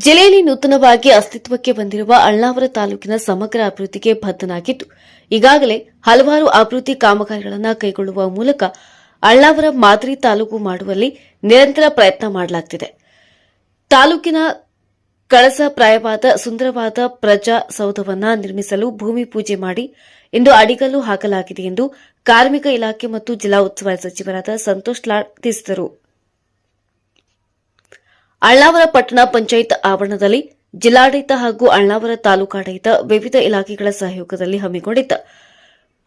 ಜಿಲ್ಲೆಯಲ್ಲಿ ನೂತನವಾಗಿ ಅಸ್ತಿತ್ವಕ್ಕೆ ಬಂದಿರುವ ಅಳ್ನಾವರ ತಾಲೂಕಿನ ಸಮಗ್ರ ಅಭಿವೃದ್ಧಿಗೆ ಬದ್ದನಾಗಿದ್ದು ಈಗಾಗಲೇ ಹಲವಾರು ಅಭಿವೃದ್ಧಿ ಕಾಮಗಾರಿಗಳನ್ನು ಕೈಗೊಳ್ಳುವ ಮೂಲಕ ಅಳ್ನಾವರ ಮಾದರಿ ತಾಲೂಕು ಮಾಡುವಲ್ಲಿ ನಿರಂತರ ಪ್ರಯತ್ನ ಮಾಡಲಾಗುತ್ತಿದೆ. ತಾಲೂಕಿನ ಕಳಸಪ್ರಾಯವಾದ ಸುಂದರವಾದ ಪ್ರಜಾಸೌಧವನ್ನು ನಿರ್ಮಿಸಲು ಭೂಮಿ ಪೂಜೆ ಮಾಡಿ ಇಂದು ಅಡಿಗಲ್ಲು ಹಾಕಲಾಗಿದೆ ಎಂದು ಕಾರ್ಮಿಕ ಇಲಾಖೆ ಮತ್ತು ಜಿಲ್ಲಾ ಉಸ್ತುವಾರಿ ಸಚಿವರಾದ ಸಂತೋಷ್ ಲಾಡ್ ತಿಳಿಸಿದರು. ಅಳ್ನಾವರ ಪಟ್ಟಣ ಪಂಚಾಯತ್ ಆವರಣದಲ್ಲಿ ಜಿಲ್ಲಾಡಳಿತ ಹಾಗೂ ಅಳ್ನಾವರ ತಾಲೂಕಾಡಳಿತ ವಿವಿಧ ಇಲಾಖೆಗಳ ಸಹಯೋಗದಲ್ಲಿ ಹಮ್ಮಿಕೊಂಡಿದ್ದ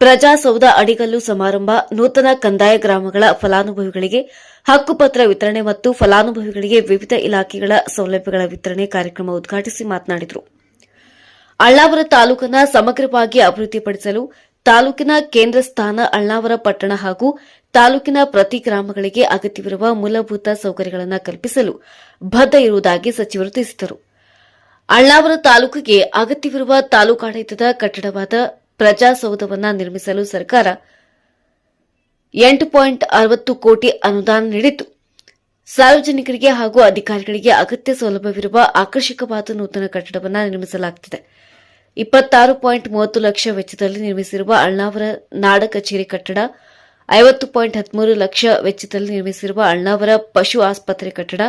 ಪ್ರಜಾಸೌಧ ಅಡಿಗಲ್ಲು ಸಮಾರಂಭ ನೂತನ ಕಂದಾಯ ಗ್ರಾಮಗಳ ಫಲಾನುಭವಿಗಳಿಗೆ ಹಕ್ಕುಪತ್ರ ವಿತರಣೆ ಮತ್ತು ಫಲಾನುಭವಿಗಳಿಗೆ ವಿವಿಧ ಇಲಾಖೆಗಳ ಸೌಲಭ್ಯಗಳ ವಿತರಣೆ ಕಾರ್ಯಕ್ರಮ ಉದ್ಘಾಟಿಸಿ ಮಾತನಾಡಿದರು. ಅಳ್ನಾವರ ತಾಲೂಕನ್ನು ಸಮಗ್ರವಾಗಿ ಅಭಿವೃದ್ಧಿಪಡಿಸಲು ತಾಲೂಕಿನ ಕೇಂದ್ರ ಸ್ಥಾನ ಅಳ್ನಾವರ ಪಟ್ಟಣ ಹಾಗೂ ತಾಲೂಕಿನ ಪ್ರತಿ ಗ್ರಾಮಗಳಿಗೆ ಅಗತ್ಯವಿರುವ ಮೂಲಭೂತ ಸೌಕರ್ಯಗಳನ್ನು ಕಲ್ಪಿಸಲು ಬದ್ಧ ಇರುವುದಾಗಿ ಸಚಿವರು ತಿಳಿಸಿದರು. ಅಳ್ನಾವರ ತಾಲೂಕಿಗೆ ಅಗತ್ಯವಿರುವ ತಾಲೂಕಾಡಳಿತದ ಕಟ್ಟಡವಾದ ಪ್ರಜಾಸೌಧವನ್ನು ನಿರ್ಮಿಸಲು ಸರ್ಕಾರ 8.60 ಕೋಟಿ ಅನುದಾನ ನೀಡಿದ್ದು ಸಾರ್ವಜನಿಕರಿಗೆ ಹಾಗೂ ಅಧಿಕಾರಿಗಳಿಗೆ ಅಗತ್ಯ ಸೌಲಭ್ಯವಿರುವ ಆಕರ್ಷಕವಾದ ನೂತನ ಕಟ್ಟಡವನ್ನು ನಿರ್ಮಿಸಲಾಗುತ್ತಿದೆ. 26.30 ಲಕ್ಷ ವೆಚ್ಚದಲ್ಲಿ ನಿರ್ಮಿಸಿರುವ ಅಳ್ನಾವರ ನಾಡ ಕಚೇರಿ ಕಟ್ಟಡ, 50.13 ಲಕ್ಷ ವೆಚ್ಚದಲ್ಲಿ ನಿರ್ಮಿಸಿರುವ ಅಳ್ನಾವರ ಪಶು ಆಸ್ಪತ್ರೆ ಕಟ್ಟಡ,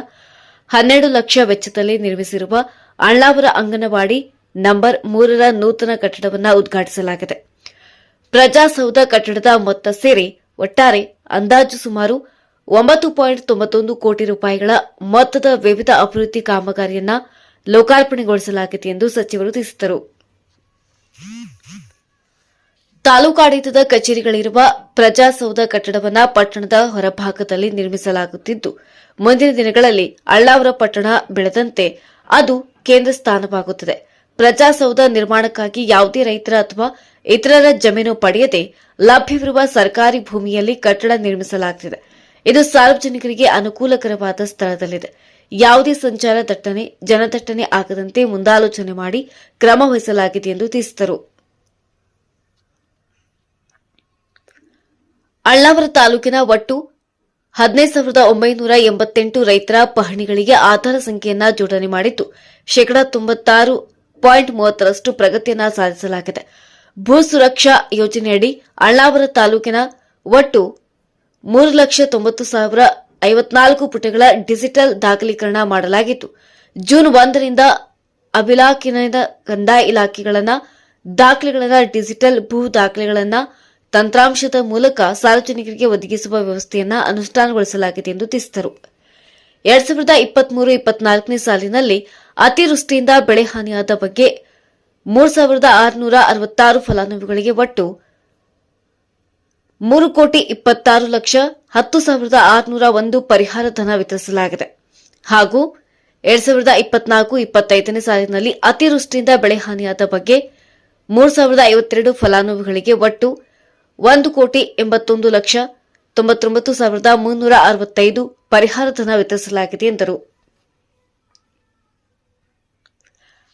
12 ಲಕ್ಷ ವೆಚ್ಚದಲ್ಲಿ ನಿರ್ಮಿಸಿರುವ ಅಳ್ನಾವರ ಅಂಗನವಾಡಿ ನಂಬರ್ 3ರ ನೂತನ ಕಟ್ಟಡವನ್ನು ಉದ್ಘಾಟಿಸಲಾಗಿದೆ. ಪ್ರಜಾಸೌಧ ಕಟ್ಟಡದ ಮೊತ್ತ ಸೇರಿ ಒಟ್ಟಾರೆ ಅಂದಾಜು ಸುಮಾರು 9.91 ಕೋಟಿ ರೂಪಾಯಿಗಳ ಮೊತ್ತದ ವಿವಿಧ ಅಭಿವೃದ್ಧಿ ಕಾಮಗಾರಿಯನ್ನು ಲೋಕಾರ್ಪಣೆಗೊಳಿಸಲಾಗಿದೆ ಎಂದು ಸಚಿವರು ತಿಳಿಸಿದರು. ತಾಲೂಕಾಡಳಿತದ ಕಚೇರಿಗಳಿರುವ ಪ್ರಜಾಸೌಧ ಕಟ್ಟಡವನ್ನು ಪಟ್ಟಣದ ಹೊರಭಾಗದಲ್ಲಿ ನಿರ್ಮಿಸಲಾಗುತ್ತಿದ್ದು ಮುಂದಿನ ದಿನಗಳಲ್ಲಿ ಅಳ್ನಾವರ ಪಟ್ಟಣ ಬೆಳೆದಂತೆ ಅದು ಕೇಂದ್ರ ಸ್ಥಾನವಾಗುತ್ತದೆ. ಪ್ರಜಾಸೌಧ ನಿರ್ಮಾಣಕ್ಕಾಗಿ ಯಾವುದೇ ರೈತರ ಅಥವಾ ಇತರರ ಜಮೀನು ಪಡೆಯದೆ ಲಭ್ಯವಿರುವ ಸರ್ಕಾರಿ ಭೂಮಿಯಲ್ಲಿ ಕಟ್ಟಡ ನಿರ್ಮಿಸಲಾಗುತ್ತಿದೆ. ಇದು ಸಾರ್ವಜನಿಕರಿಗೆ ಅನುಕೂಲಕರವಾದ ಸ್ಥಳದಲ್ಲಿದೆ. ಯಾವುದೇ ಸಂಚಾರ ದಟ್ಟಣೆ ಜನದಟ್ಟಣೆ ಆಗದಂತೆ ಮುಂದಾಲೋಚನೆ ಮಾಡಿ ಕ್ರಮ ವಹಿಸಲಾಗಿದೆ ಎಂದು ತಿಳಿಸಿದರು. ಅಳ್ನಾವರ ತಾಲೂಕಿನ ಒಟ್ಟು 15,988 ರೈತರ ಪಹಣಿಗಳಿಗೆ ಆಧಾರ ಸಂಖ್ಯೆಯನ್ನು ಜೋಡಣೆ ಮಾಡಿದ್ದು ಶೇಕಡಾ 96.30ರಷ್ಟು ಪ್ರಗತಿಯನ್ನು ಸಾಧಿಸಲಾಗಿದೆ. ಭೂ ಸುರಕ್ಷಾ ಯೋಜನೆಯಡಿ ಅಳ್ನಾವರ ತಾಲೂಕಿನ ಒಟ್ಟು 3,90,054 ಪುಟಗಳ ಡಿಜಿಟಲ್ ದಾಖಲೀಕರಣ ಮಾಡಲಾಗಿದ್ದು ಜೂನ್ 1ರಿಂದ ಅಭಿಲಾಖಿನ ಕಂದಾಯ ಇಲಾಖೆಗಳನ್ನ ದಾಖಲೆಗಳನ್ನು ಡಿಜಿಟಲ್ ಭೂ ದಾಖಲೆಗಳನ್ನು ತಂತ್ರಾಂಶದ ಮೂಲಕ ಸಾರ್ವಜನಿಕರಿಗೆ ಒದಗಿಸುವ ವ್ಯವಸ್ಥೆಯನ್ನು ಅನುಷ್ಠಾನಗೊಳಿಸಲಾಗಿದೆ ಎಂದು ತಿಳಿಸಿದರು. 2023-24ನೇ ಸಾಲಿನಲ್ಲಿ ಅತಿವೃಷ್ಟಿಯಿಂದ ಬೆಳೆ ಹಾನಿಯಾದ ಬಗ್ಗೆ 3,666 ಫಲಾನುಭವಿಗಳಿಗೆ ಒಟ್ಟು 3,26,10,601 ಪರಿಹಾರ ಧನ ವಿತರಿಸಲಾಗಿದೆ ಹಾಗೂ 2024-25ನೇ ಸಾಲಿನಲ್ಲಿ ಅತಿವೃಷ್ಟಿಯಿಂದ ಬೆಳೆ ಹಾನಿಯಾದ ಬಗ್ಗೆ 3,052 ಫಲಾನುಭವಿಗಳಿಗೆ ಒಟ್ಟು 1,81,99,365 ಪರಿಹಾರ ಧನ ವಿತರಿಸಲಾಗಿದೆ ಎಂದರು.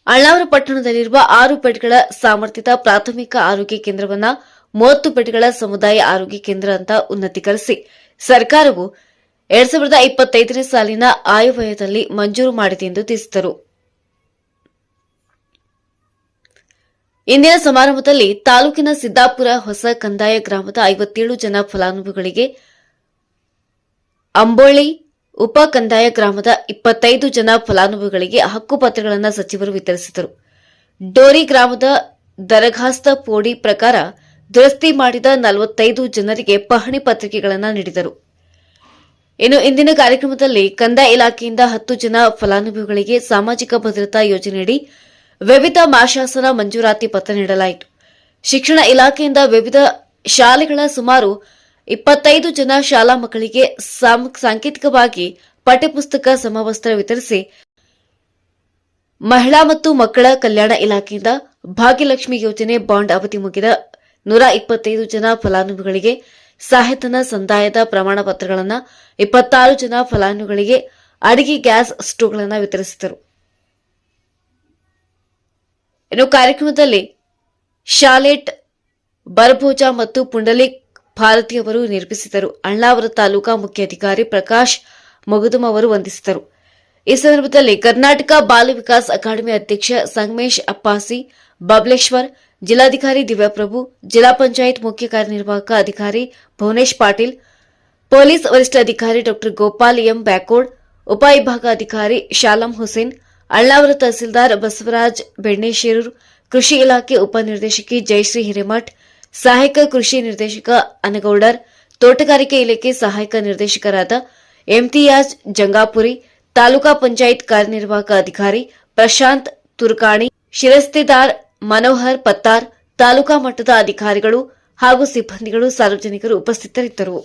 ಅಳ್ನಾವರ ಪಟ್ಟಣದಲ್ಲಿರುವ 6 ಬೆಡ್ಗಳ ಸಾಮರ್ಥ್ಯದ ಪ್ರಾಥಮಿಕ ಆರೋಗ್ಯ ಕೇಂದ್ರವನ್ನು 30 ಬೆಡ್ಗಳ ಸಮುದಾಯ ಆರೋಗ್ಯ ಕೇಂದ್ರ ಅಂತ ಉನ್ನತೀಕರಿಸಿ ಸರ್ಕಾರವು 2025ನೇ ಸಾಲಿನ ಆಯವ್ಯಯದಲ್ಲಿ ಮಂಜೂರು ಮಾಡಿದೆ ಎಂದು ತಿಳಿಸಿದರು. ಇಂದಿನ ಸಮಾರಂಭದಲ್ಲಿ ತಾಲೂಕಿನ ಸಿದ್ದಾಪುರ ಹೊಸ ಕಂದಾಯ ಗ್ರಾಮದ 57 ಜನ ಫಲಾನುಭವಿಗಳಿಗೆ, ಅಂಬೋಳಿ ಉಪ ಕಂದಾಯ ಗ್ರಾಮದ 25 ಜನ ಫಲಾನುಭವಿಗಳಿಗೆ ಹಕ್ಕುಪತ್ರಗಳನ್ನು ಸಚಿವರು ವಿತರಿಸಿದರು. ಡೋರಿ ಗ್ರಾಮದ ದರಖಾಸ್ತ ಪೋಡಿ ಪ್ರಕಾರ ದುರಸ್ತಿ ಮಾಡಿದ 45 ಜನರಿಗೆ ಪಹಣಿ ಪತ್ರಿಕೆಗಳನ್ನು ನೀಡಿದರು. ಇನ್ನು ಇಂದಿನ ಕಾರ್ಯಕ್ರಮದಲ್ಲಿ ಕಂದಾಯ ಇಲಾಖೆಯಿಂದ 10 ಜನ ಫಲಾನುಭವಿಗಳಿಗೆ ಸಾಮಾಜಿಕ ಭದ್ರತಾ ಯೋಜನೆಯಡಿ ವಿವಿಧ ಮಾಶಾಸನ ಮಂಜೂರಾತಿ ಪತ್ರ ನೀಡಲಾಯಿತು. ಶಿಕ್ಷಣ ಇಲಾಖೆಯಿಂದ ವಿವಿಧ ಶಾಲೆಗಳ ಸುಮಾರು 25 ಜನ ಶಾಲಾ ಮಕ್ಕಳಿಗೆ ಸಾಂಕೇತಿಕವಾಗಿ ಪಠ್ಯಪುಸ್ತಕ ಸಮವಸ್ತ್ರ ವಿತರಿಸಿ, ಮಹಿಳಾ ಮತ್ತು ಮಕ್ಕಳ ಕಲ್ಯಾಣ ಇಲಾಖೆಯಿಂದ ಭಾಗ್ಯಲಕ್ಷ್ಮಿ ಯೋಜನೆ ಬಾಂಡ್ ಅವಧಿ ಮುಗಿದ 125 ಜನ ಫಲಾನುಭವಿಗಳಿಗೆ ಸಹಾಯಧನ ಸಂದಾಯದ ಪ್ರಮಾಣ ಪತ್ರಗಳನ್ನು, 26 ಜನ ಫಲಾನುಭವಿಗಳಿಗೆ ಅಡಿಗೆ ಗ್ಯಾಸ್ ಸ್ಟೋವ್ಗಳನ್ನು ವಿತರಿಸಿದರು. ಇನ್ನು ಕಾರ್ಯಕ್ರಮದಲ್ಲಿ ಶಾಲೆಟ್ ಬರ್ಭೋಜ ಮತ್ತು ಪುಂಡಲಿಕ್ ಭಾರತಿಯವರು ನಿರ್ಮಿಸಿದರು. ಅಳ್ನಾವರ ತಾಲೂಕಾ ಮುಖ್ಯಾಧಿಕಾರಿ ಪ್ರಕಾಶ್ ಮಗುದುಂ ಅವರು ವಂದಿಸಿದರು. ಈ ಸಂದರ್ಭದಲ್ಲಿ ಕರ್ನಾಟಕ ಬಾಲ ವಿಕಾಸ್ ಅಕಾಡೆಮಿ ಅಧ್ಯಕ್ಷ ಸಂಗಮೇಶ್ ಅಪ್ಪಾಸಿ ಬಬಲೇಶ್ವರ್, ಜಿಲ್ಲಾಧಿಕಾರಿ ದಿವ್ಯಪ್ರಭು, ಜಿಲ್ಲಾ ಪಂಚಾಯತ್ ಮುಖ್ಯ ಕಾರ್ಯನಿರ್ವಾಹಕ ಅಧಿಕಾರಿ ಭುವನೇಶ್ ಪಾಟೀಲ್, ಪೊಲೀಸ್ ವರಿಷ್ಠಾಧಿಕಾರಿ ಡಾ ಗೋಪಾಲ್ ಎಂ ಬ್ಯಾಕೋಡ್, ಉಪವಿಭಾಗಾಧಿಕಾರಿ ಶಾಲಂ ಹುಸೇನ್, ಅಳ್ನಾವರ ತಹಸೀಲ್ದಾರ್ ಬಸವರಾಜ್ ಬೆಣ್ಣೆಶೇರೂರ್, ಕೃಷಿ ಇಲಾಖೆ ಉಪನಿರ್ದೇಶಕಿ ಜಯಶ್ರೀ ಹಿರೇಮಠ್, ಸಹಾಯಕ ಕೃಷಿ ನಿರ್ದೇಶಕ ಅನಗೌಡರ್, ತೋಟಗಾರಿಕೆ ಇಲಾಖೆ ಸಹಾಯಕ ನಿರ್ದೇಶಕರಾದ ಇಮ್ತಿಯಾಜ್ ಜಂಗಾಪುರಿ, ತಾಲೂಕಾ ಪಂಚಾಯತ್ ಕಾರ್ಯನಿರ್ವಾಹಕ ಅಧಿಕಾರಿ ಪ್ರಶಾಂತ್ ತುರ್ಕಾಣಿ, ಶಿರಸ್ತೆದಾರ್ ಮನೋಹರ್ ಪತ್ತಾರ್, ತಾಲೂಕಾ ಮಟ್ಟದ ಅಧಿಕಾರಿಗಳು ಹಾಗೂ ಸಿಬ್ಬಂದಿಗಳು ಸಾರ್ವಜನಿಕರು ಉಪಸ್ಥಿತರಿದ್ದರು.